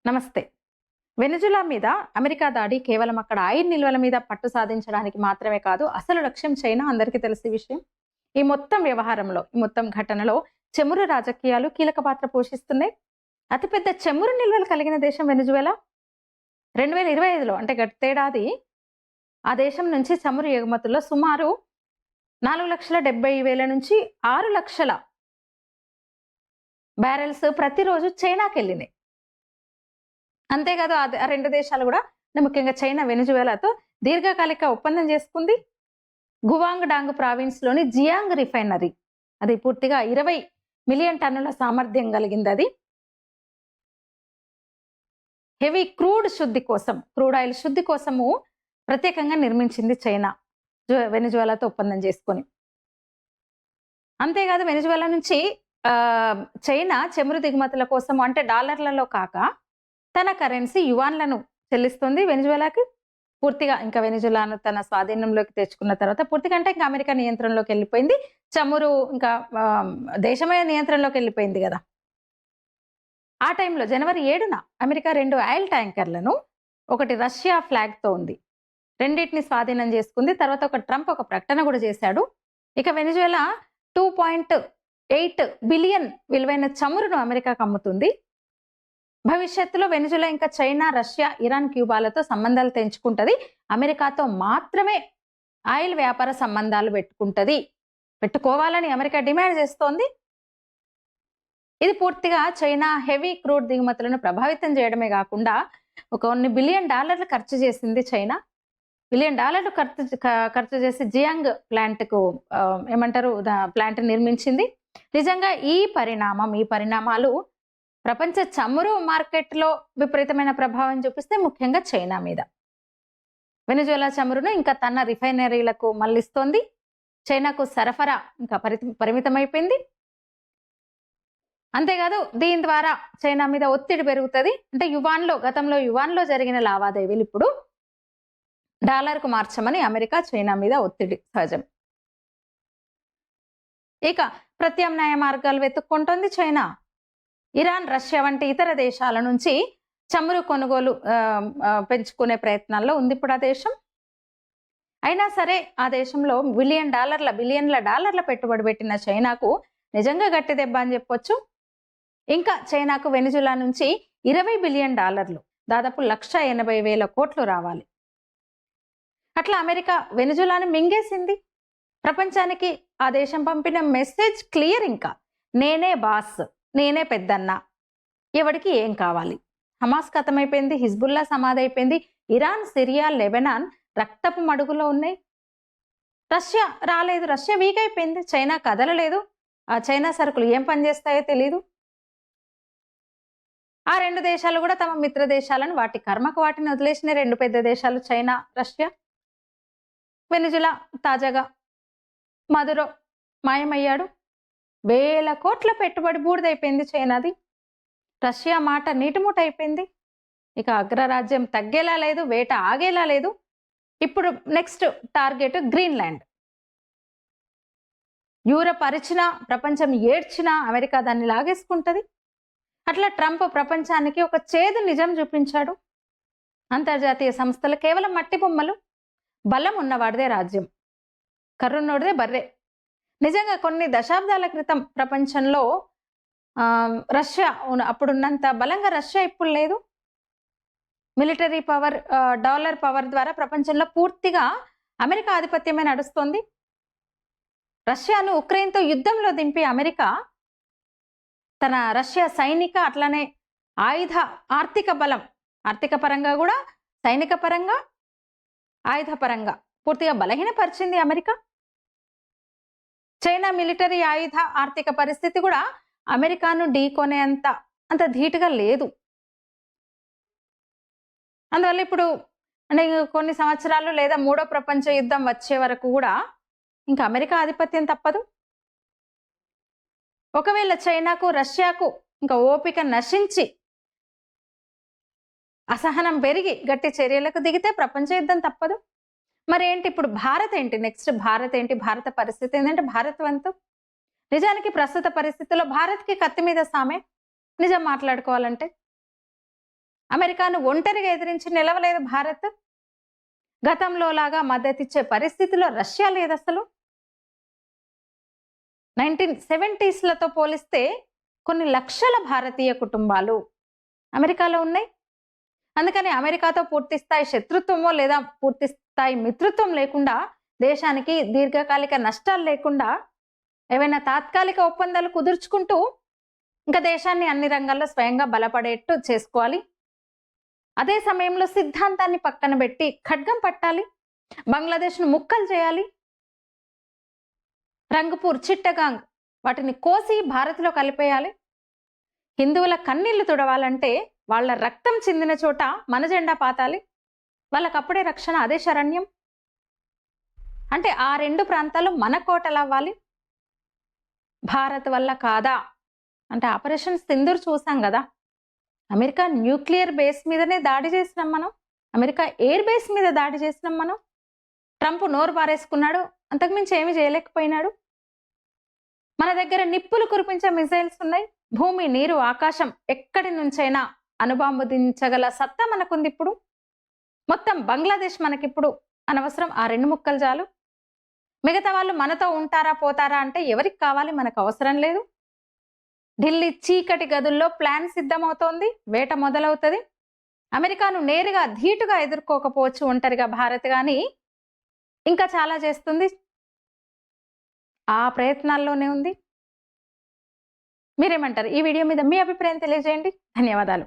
నమస్తే. వెనిజులా మీద అమెరికా దాడి కేవలం అక్కడ ఆయిల్ నిల్వల మీద పట్టు సాధించడానికి మాత్రమే కాదు, అసలు లక్ష్యం చైనా అందరికీ తెలిసే విషయం. ఈ మొత్తం వ్యవహారంలో, ఈ మొత్తం ఘటనలో చమురు రాజకీయాలు కీలక పాత్ర పోషిస్తున్నాయి. అతిపెద్ద చమురు నిల్వలు కలిగిన దేశం వెనిజువేలా. 2025లో అంటే గతేడాది ఆ దేశం నుంచి చమురు ఎగుమతుల్లో సుమారు 4,70,000 నుంచి 6,00,000 బ్యారెల్స్ ప్రతిరోజు చైనాకి వెళ్ళినాయి. అంతేకాదు ఆ రెండు దేశాలు కూడా ముఖ్యంగా చైనా వెనిజువేలాతో దీర్ఘకాలిక ఒప్పందం చేసుకుంది. గువాంగ్ డాంగ్ ప్రావిన్స్ లోని జియాంగ్ రిఫైనరీ, అది పూర్తిగా 20 మిలియన్ టన్నుల సామర్థ్యం కలిగింది. అది హెవీ క్రూడ్ శుద్ధి కోసం, క్రూడ్ ఆయిల్ శుద్ధి కోసము ప్రత్యేకంగా నిర్మించింది చైనా వెనిజువేలాతో ఒప్పందం చేసుకొని. అంతేకాదు వెనిజువేలా నుంచి చైనా చమురు దిగుమతుల కోసం అంటే డాలర్లలో కాక తన కరెన్సీ యువాన్లను చెల్లిస్తుంది వెనిజువేలాకి. పూర్తిగా ఇంకా వెనిజువేలాను తన స్వాధీనంలోకి తెచ్చుకున్న తర్వాత పూర్తిగా అంటే ఇంకా అమెరికా నియంత్రణలోకి వెళ్ళిపోయింది. చమురు ఇంకా దేశమే నియంత్రణలోకి వెళ్ళిపోయింది కదా. ఆ టైంలో జనవరి 7న అమెరికా 2 ఆయిల్ ట్యాంకర్లను, ఒకటి రష్యా ఫ్లాగ్తో ఉంది, రెండింటిని స్వాధీనం చేసుకుంది. తర్వాత ట్రంప్ ఒక ప్రకటన కూడా చేశాడు. ఇక వెనిజువేలా 2.8 బిలియన్ విలువైన చమురును అమెరికాకు అమ్ముతుంది. భవిష్యత్తులో వెనిజువేలా ఇంకా చైనా, రష్యా, ఇరాన్, క్యూబాలతో సంబంధాలు తెంచుకుంటది. అమెరికాతో మాత్రమే ఆయిల్ వ్యాపార సంబంధాలు పెట్టుకోవాలని అమెరికా డిమాండ్ చేస్తోంది. ఇది పూర్తిగా చైనా హెవీ క్రూడ్ దిగుమతులను ప్రభావితం చేయడమే కాకుండా కొన్ని $1 బిలియన్ ఖర్చు చేసింది చైనా. $1 బిలియన్ ఖర్చు చేసి జియాంగ్ ప్లాంట్కు ప్లాంట్ నిర్మించింది. నిజంగా ఈ పరిణామాలు ప్రపంచ చమురు మార్కెట్లో విపరీతమైన ప్రభావం చూపిస్తే ముఖ్యంగా చైనా మీద. వెనిజువేలా చమురును ఇంకా తన రిఫైనరీలకు మళ్లిస్తోంది. చైనాకు సరఫరా ఇంకా పరిమితమైపోయింది. అంతేకాదు దీని ద్వారా చైనా మీద ఒత్తిడి పెరుగుతుంది. అంటే గతంలో యువాన్లో జరిగిన లావాదేవీలు ఇప్పుడు డాలర్కు మార్చమని అమెరికా చైనా మీద ఒత్తిడి సహజం. ఇక ప్రత్యామ్నాయ మార్గాలు వెతుక్కుంటోంది చైనా. ఇరాన్, రష్యా వంటి ఇతర దేశాల నుంచి చమురు కొనుగోలు పెంచుకునే ప్రయత్నాల్లో ఉంది ఇప్పుడు ఆ దేశం. అయినా సరే ఆ దేశంలో బిలియన్ల డాలర్ల పెట్టుబడి పెట్టిన చైనాకు నిజంగా గట్టి దెబ్బ అని చెప్పొచ్చు. ఇంకా చైనాకు వెనిజువేలా నుంచి $20 బిలియన్, దాదాపు 1,80,000 కోట్లు రావాలి. అట్లా అమెరికా వెనిజువేలాను మింగేసింది. ప్రపంచానికి ఆ దేశం పంపిన మెసేజ్ క్లియర్. ఇంకా నేనే బాస్, నేనే పెద్దన్న, ఎవరికి ఏం కావాలి. హమాస్ ఖతమైపోయింది, హిజ్బుల్లా సమాధి అయిపోయింది, ఇరాన్, సిరియా, లెబనాన్ రక్తపు మడుగులో ఉన్నాయి. రష్యా రాలేదు, రష్యా వీక్ అయిపోయింది, చైనా కదలలేదు. ఆ చైనా సరుకులు ఏం పనిచేస్తాయో తెలీదు. ఆ రెండు దేశాలు కూడా తమ మిత్ర దేశాలను వాటి కర్మకు వాటిని వదిలేసిన 2 పెద్ద దేశాలు చైనా, రష్యా. వెనిజువేలా తాజాగా మదురో మాయమయ్యాడు. 1,000 కోట్ల పెట్టుబడి బూడిదైపోయింది చైనాది. రష్యా మాట నీటిమూట అయిపోయింది. ఇక అగ్రరాజ్యం తగ్గేలా లేదు, వేట ఆగేలా లేదు. ఇప్పుడు నెక్స్ట్ టార్గెట్ గ్రీన్లాండ్. యూరప్ అరిచినా, ప్రపంచం ఏడ్చినా అమెరికా దాన్ని లాగేసుకుంటది. అట్లా ట్రంప్ ప్రపంచానికి ఒక చేదు నిజం చూపించాడు. అంతర్జాతీయ సంస్థలు కేవలం మట్టి బొమ్మలు, బలం ఉన్నవాడిదే రాజ్యం, కర్రున్నోడిదే బర్రె. నిజంగా కొన్ని దశాబ్దాల క్రితం ప్రపంచంలో రష్యా అప్పుడున్నంత బలంగా రష్యా ఇప్పుడు లేదు. మిలిటరీ పవర్, డాలర్ పవర్ ద్వారా ప్రపంచంలో పూర్తిగా అమెరికా ఆధిపత్యమే నడుస్తోంది. రష్యాను ఉక్రెయిన్తో యుద్ధంలో దింపి అమెరికా తన రష్యా సైనిక అట్లనే ఆర్థిక బలం, ఆర్థిక పరంగా కూడా, సైనిక పరంగా, ఆయుధ పరంగా పూర్తిగా బలహీనపరిచింది అమెరికా. చైనా మిలిటరీ, ఆయుధ, ఆర్థిక పరిస్థితి కూడా అమెరికాను ఢీకొనే అంత ధీటుగా లేదు. అందువల్ల ఇప్పుడు అంటే కొన్ని సంవత్సరాలు లేదా 3వ ప్రపంచ యుద్ధం వచ్చే వరకు కూడా ఇంకా అమెరికా ఆధిపత్యం తప్పదు. ఒకవేళ చైనాకు, రష్యాకు ఇంకా ఓపిక నశించి అసహనం పెరిగి గట్టి చర్యలకు దిగితే ప్రపంచ యుద్ధం తప్పదు. మరి ఏంటి ఇప్పుడు భారత్ ఏంటి? నెక్స్ట్ భారత్ ఏంటి? భారత పరిస్థితి ఏంటంటే భారత్ వంతు. నిజానికి ప్రస్తుత పరిస్థితుల్లో భారత్‌కి కత్తి మీద సామే. నిజం మాట్లాడుకోవాలంటే. అమెరికాను ఒంటరిగా ఎదిరించి నిలవలేదు భారత్. గతంలో లాగా మద్దతిచ్చే పరిస్థితిలో రష్యా లేదసలు. 1970స్‌లతో పోలిస్తే కొన్ని లక్షల భారతీయ కుటుంబాలు అమెరికాలో ఉన్నాయి. అందుకని అమెరికాతో పూర్తి స్థాయి శత్రుత్వమో లేదా పూర్తి స్థాయి మిత్రత్వం లేకుండా, దేశానికి దీర్ఘకాలిక నష్టాలు లేకుండా ఏవైనా తాత్కాలిక ఒప్పందాలు కుదుర్చుకుంటూ ఇంకా దేశాన్ని అన్ని రంగాల్లో స్వయంగా బలపడేట్టు చేసుకోవాలి. అదే సమయంలో సిద్ధాంతాన్ని పక్కన పెట్టి ఖడ్గం పట్టాలి. బంగ్లాదేశ్‌ను ముక్కలు చేయాలి. రంగపూర్, చిట్టగాంగ్ వాటిని కోసి భారత్‌లో కలిపేయాలి. హిందువుల కన్నీళ్లు తుడవాలంటే వాళ్ళ రక్తం చిందిన చోట మన జెండా పాతాలి. వాళ్ళకప్పుడే రక్షణ, అదే శరణ్యం. అంటే ఆ 2 ప్రాంతాలు మన కోటలవ్వాలి. భారత్ వల్ల కాదా అంటే ఆపరేషన్ సింధూర్ చూసాం కదా. అమెరికా న్యూక్లియర్ బేస్ మీదనే దాడి చేసినాం మనం. అమెరికా ఎయిర్ బేస్ మీద దాడి చేసినాం మనం. ట్రంప్ నోరు పారేసుకున్నాడు. అంతకుమించి ఏమీ చేయలేకపోయినాడు. మన దగ్గర నిప్పులు కురిపించే మిసైల్స్ ఉన్నాయి. భూమి, నీరు, ఆకాశం ఎక్కడి నుంచైనా అణుబాంబు సత్తా మనకుంది. ఇప్పుడు మొత్తం బంగ్లాదేశ్ మనకిప్పుడు అనవసరం. ఆ 2 ముక్కలు చాలు. మిగతా వాళ్ళు మనతో ఉంటారా పోతారా అంటే ఎవరికి కావాలి, మనకు అవసరం లేదు. ఢిల్లీ చీకటి గదుల్లో ప్లాన్ సిద్ధమవుతోంది. వేట మొదలవుతుంది. అమెరికాను నేరుగా ధీటుగా ఎదుర్కోకపోవచ్చు ఒంటరిగా భారత్, కానీ ఇంకా చాలా చేస్తుంది. ఆ ప్రయత్నాల్లోనే ఉంది. మీరేమంటారు? ఈ వీడియో మీద మీ అభిప్రాయం తెలియజేయండి. ధన్యవాదాలు.